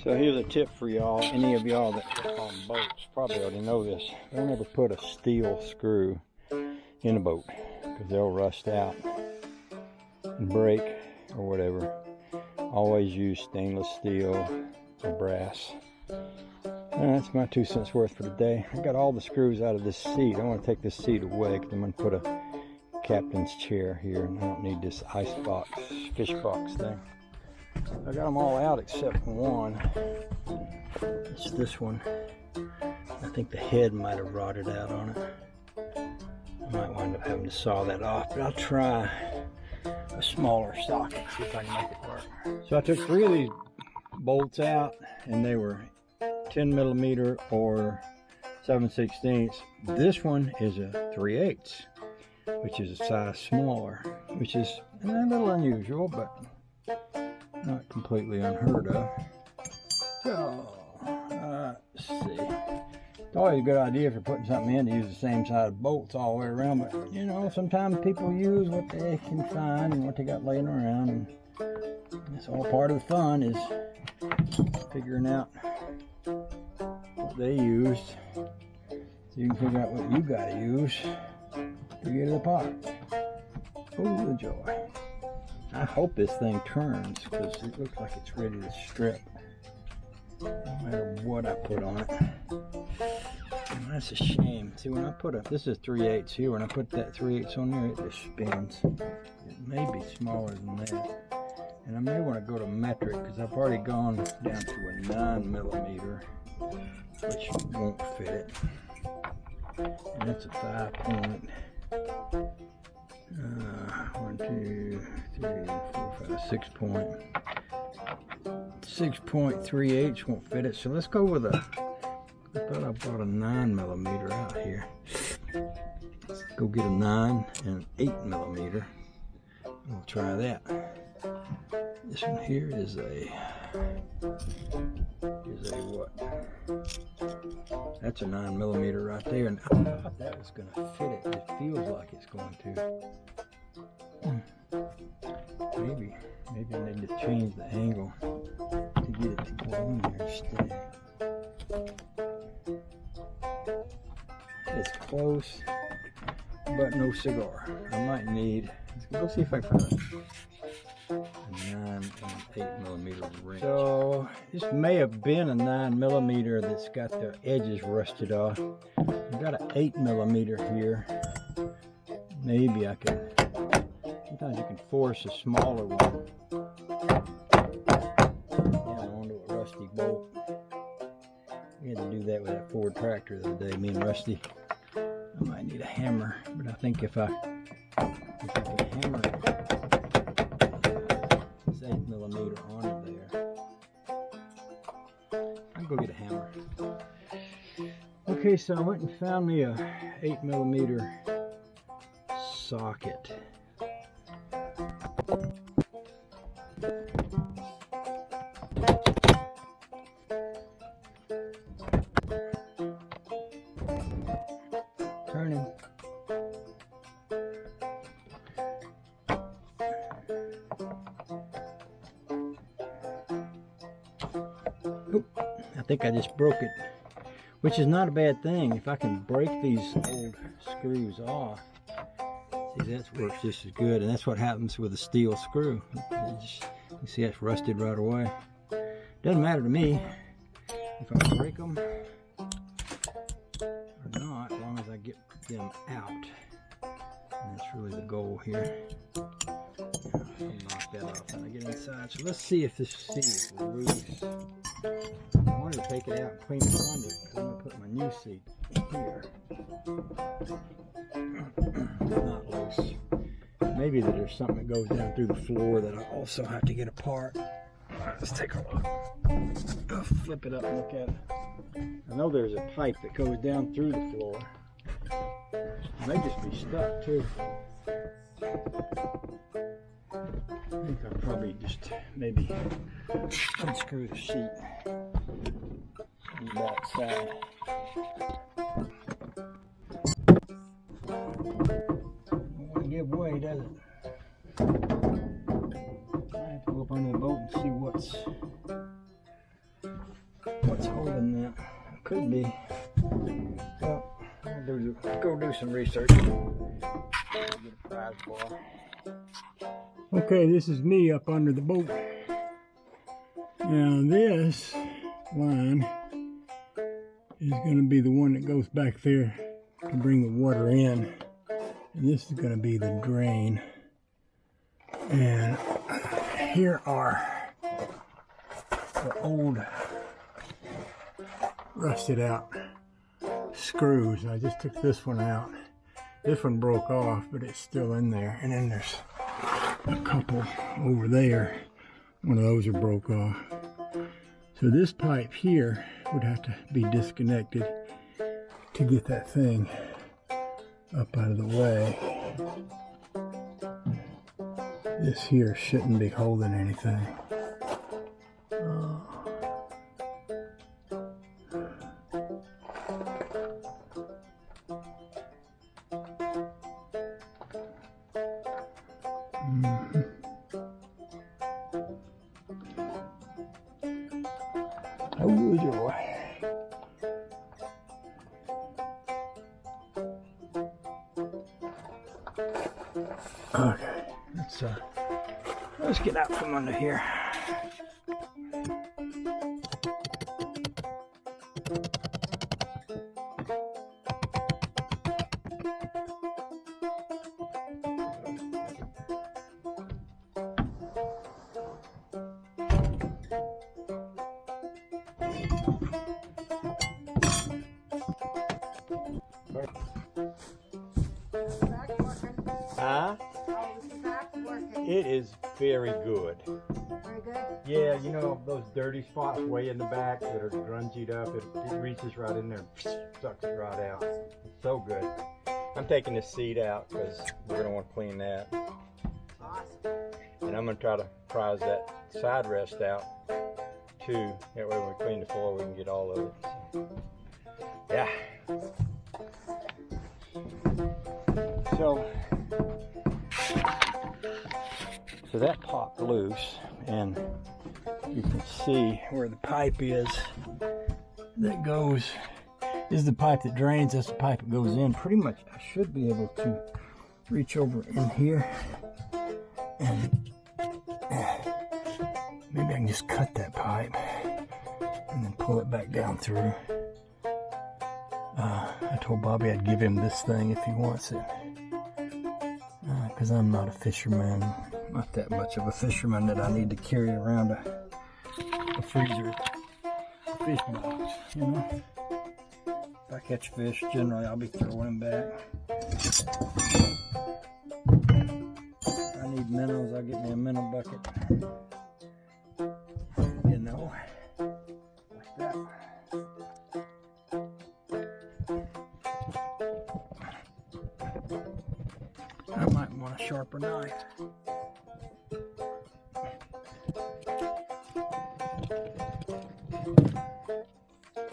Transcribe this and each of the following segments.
So here's a tip for y'all. Any of y'all that work on boats probably already know this. Don't ever put a steel screw in a boat because they'll rust out and break or whatever. Always use stainless steel or brass. And that's my 2 cents worth for today. I got all the screws out of this seat. I want to take this seat away because I'm going to put a captain's chair here, and I don't need this ice box, fish box thing. I got them all out except one. It's this one. I think the head might have rotted out on it. I might wind up having to saw that off, but I'll try a smaller socket, see if I can make it work. So I took 3 of these bolts out, and they were 10 millimeter or 7/16. This one is a 3/8, which is a size smaller, which is a little unusual, but not completely unheard of. So, let's see. It's always a good idea for putting something in to use the same size bolts all the way around, but you know, sometimes people use what they can find and what they got laying around, and that's all part of the fun, is figuring out what they used so you can figure out what you got to use to get to the pot. Oh, the joy. I hope this thing turns because it looks like it's ready to strip no matter what I put on it. And that's a shame. See, when I put this is 3/8 here, when I put that 3/8 on there, it just spins. It may be smaller than that. And I may want to go to metric because I've already gone down to a 9 millimeter, which won't fit it. And it's a 5 point. 1, 2, 3, 4, 5, 6 point. 6.38 won't fit it. So let's go with I thought I bought a 9 millimeter out here. Let's go get a 9 and an 8 millimeter. We'll try that. This one here is a what? That's a 9 millimeter right there, and I thought that was going to fit it. It feels like it's going to. Maybe I need to change the angle to get it to go in there and stay. It's close, but no cigar. I might need. Let's go see if I can find a 9 and 8 millimeter ring. So this may have been a 9 millimeter that's got the edges rusted off. I've got an 8 millimeter here. Maybe I can. Sometimes you can force a smaller one down onto a rusty bolt. We had to do that with that Ford tractor the other day, me and Rusty. I might need a hammer, but I think if I can hammer this 8 millimeter on it there, I'll go get a hammer. Okay, so I went and found me a 8 millimeter socket. Turning. Oop, I think I just broke it, which is not a bad thing. If I can break these old screws off, see, that works just as good, and that's what happens with a steel screw. You see, that's rusted right away. Doesn't matter to me if I break them or not, as long as I get them out. And that's really the goal here. I'll knock that off when I get inside. So let's see if this seat is loose. I wanted to take it out and clean it under because I'm going to put my new seat here. Not loose. Maybe that there's something that goes down through the floor that I also have to get apart. Alright, let's take a look. I'll flip it up and look at it. I know there's a pipe that goes down through the floor. It may just be stuck too. I think I'll probably just maybe unscrew the sheet on the back side. give way, does it? I have to go up under the boat and see what's holding that. Could be. Well, I'll go do some research. Get a prize bar. Okay, this is me up under the boat. Now this line is going to be the one that goes back there to bring the water in. And this is going to be the drain. And here are the old rusted out screws. I just took this one out. This one broke off, but it's still in there. And then there's a couple over there. One of those are broke off. So this pipe here would have to be disconnected to get that thing up out of the way. This here shouldn't be holding anything. Okay, let's get out from under here. Huh? It is very good. Very good? Yeah, you know those dirty spots way in the back that are grungied up, it reaches right in there and sucks it right out. It's so good. I'm taking the seat out because we're going to want to clean that. Awesome. And I'm going to try to prise that side rest out too. That way when we clean the floor we can get all of it. So, yeah. So that popped loose, and you can see where the pipe is that goes. This is the pipe that drains, that's the pipe that goes in. Pretty much I should be able to reach over in here and maybe I can just cut that pipe and then pull it back down through. I told Bobby I'd give him this thing if he wants it, because I'm not a fisherman, not that much of a fisherman that I need to carry around a freezer, a fish box, you know. If I catch fish, generally I'll be throwing them back. If I need minnows, I'll get me a minnow bucket, you know, like that. I might want a sharper knife.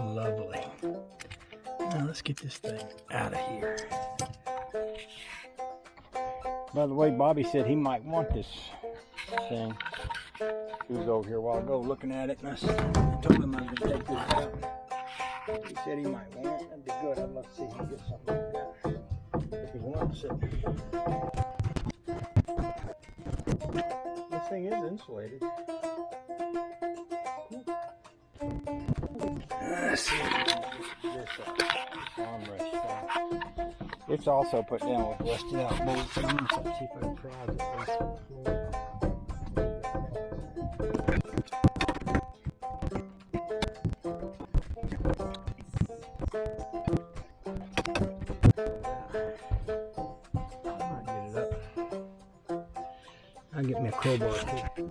Lovely. Now let's get this thing out of here. By the way, Bobby said he might want this thing. He was over here a while ago looking at it, and I told him I was going to take this out. He said he might want it. That'd be good. I'd love to see him get something like that if he wants it. This thing is insulated. Let's see this armrest. It's also put down with rusted out bolts. I'm going to see if I can prise it. I'll get me a crowbar too.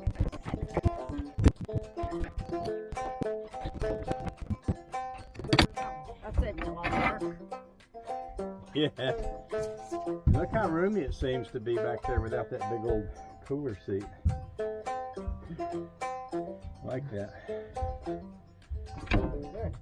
That's it, no work. Yeah. Look how roomy it seems to be back there without that big old cooler seat. Like that. Good.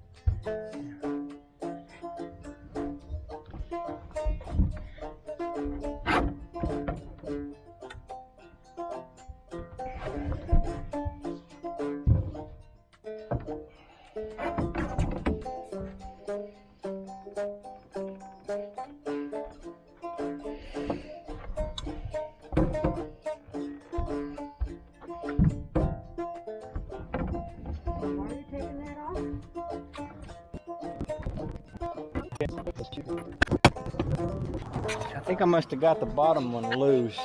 I think I must have got the bottom one loose.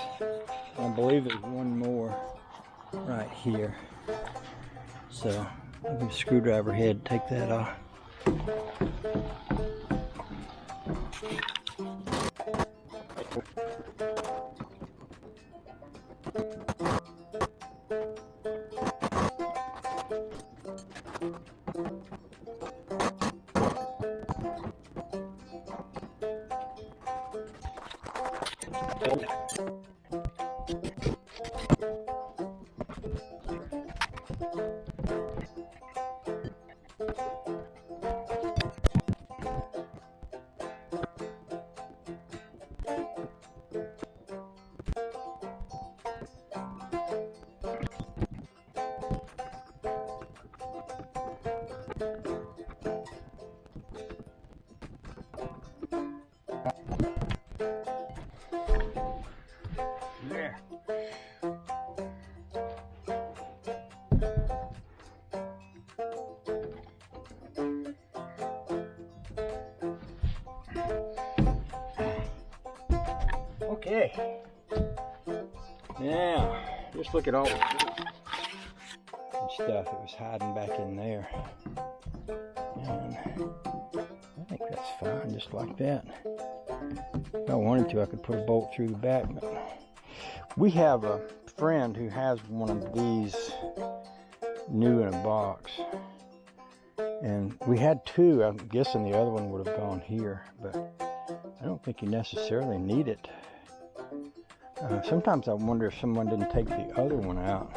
I believe there's one more right here. So I'll get a screwdriver head, take that off. There. Okay. Now, just look at all the stuff that was hiding back in there. And I think that's fine, just like that. If I wanted to, I could put a bolt through the back. But we have a friend who has one of these new in a box. And we had two. I'm guessing the other one would have gone here, but I don't think you necessarily need it. Sometimes I wonder if someone didn't take the other one out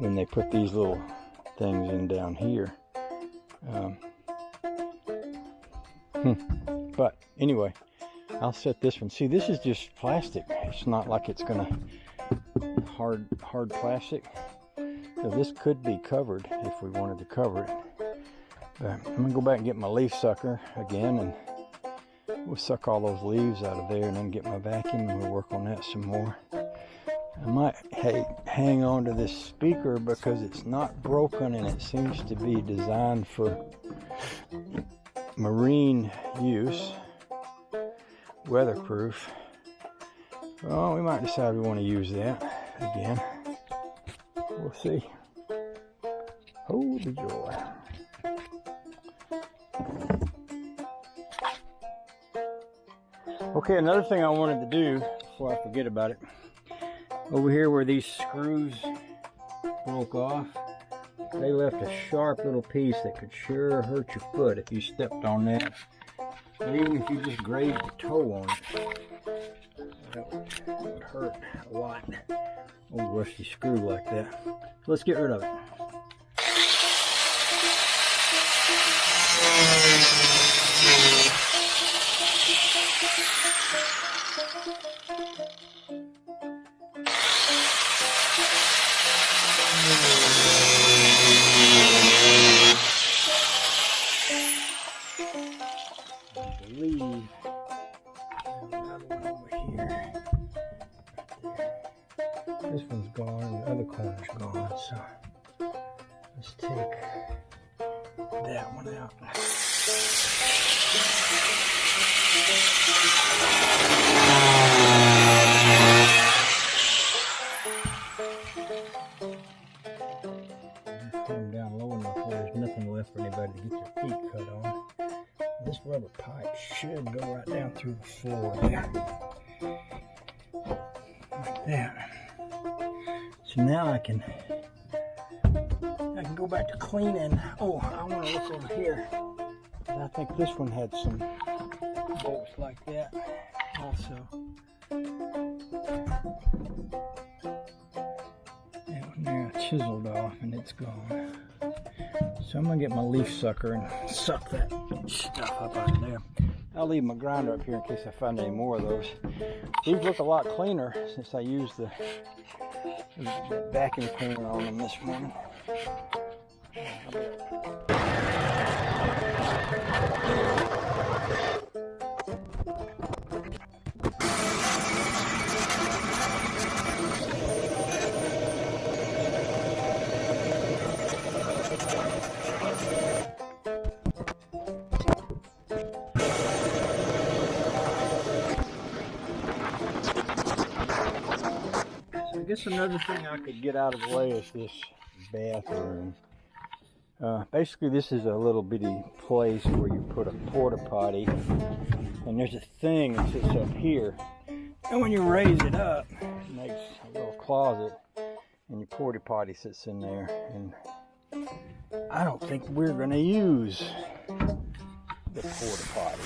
when they put these little things in down here. But anyway, I'll set this one. See, this is just plastic. It's not like it's gonna hard plastic. So this could be covered if we wanted to cover it. But I'm gonna go back and get my leaf sucker again, and we'll suck all those leaves out of there, and then get my vacuum and we'll work on that some more. I might hang on to this speaker because it's not broken and it seems to be designed for marine use, weatherproof. Well, we might decide we want to use that again. We'll see. Holy joy. Okay, another thing I wanted to do before I forget about it, over here where these screws broke off, they left a sharp little piece that could sure hurt your foot if you stepped on that. But even if you just grazed your toe on it, that would hurt a lot. Old rusty screw like that. So let's get rid of it. This one's gone and the other corner's gone, so let's take that one out. Put them down low enough where there's nothing left for anybody to get their feet cut on. This rubber pipe should go right down through the floor there. Like that. So now I can go back to cleaning. Oh, I want to look over here. I think this one had some bolts like that also. That one there I chiseled off and it's gone. So I'm going to get my leaf sucker and suck that stuff up out of there. I'll leave my grinder up here in case I find any more of those. These look a lot cleaner since I used the vacuum cleaner on them this morning. guess another thing I could get out of the way is this bathroom. Basically, this is a little bitty place where you put a porta potty, and there's a thing that sits up here. And when you raise it up, it makes a little closet, and your porta potty sits in there. And I don't think we're going to use the porta potty.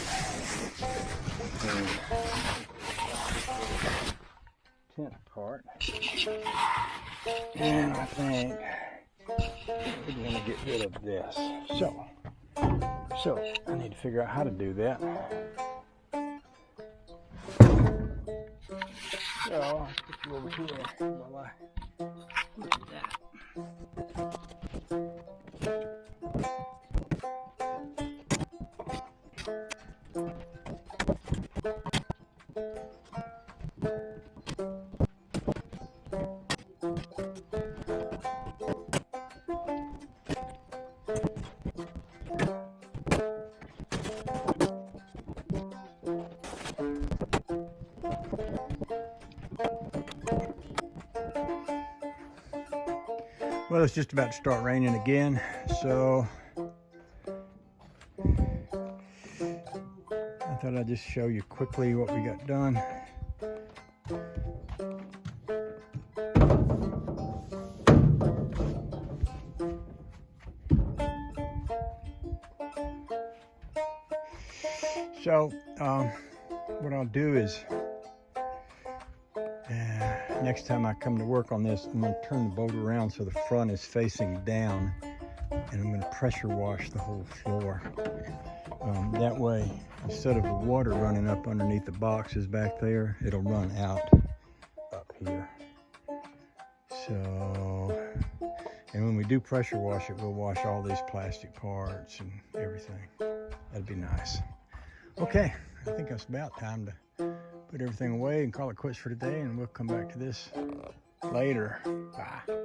Tent part. And I think we're going to get rid of this. So I need to figure out how to do that. So I'll put you over here while I look at that. Well, it's just about to start raining again, so I thought I'd just show you quickly what we got done. So, what I'll do is next time I come to work on this, I'm going to turn the boat around so the front is facing down, and I'm going to pressure wash the whole floor. That way, instead of the water running up underneath the boxes back there, it'll run out up here. So, and when we do pressure wash it, we'll wash all these plastic parts and everything. That'd be nice. Okay, I think it's about time to put everything away and call it quits for today, and we'll come back to this later. Bye.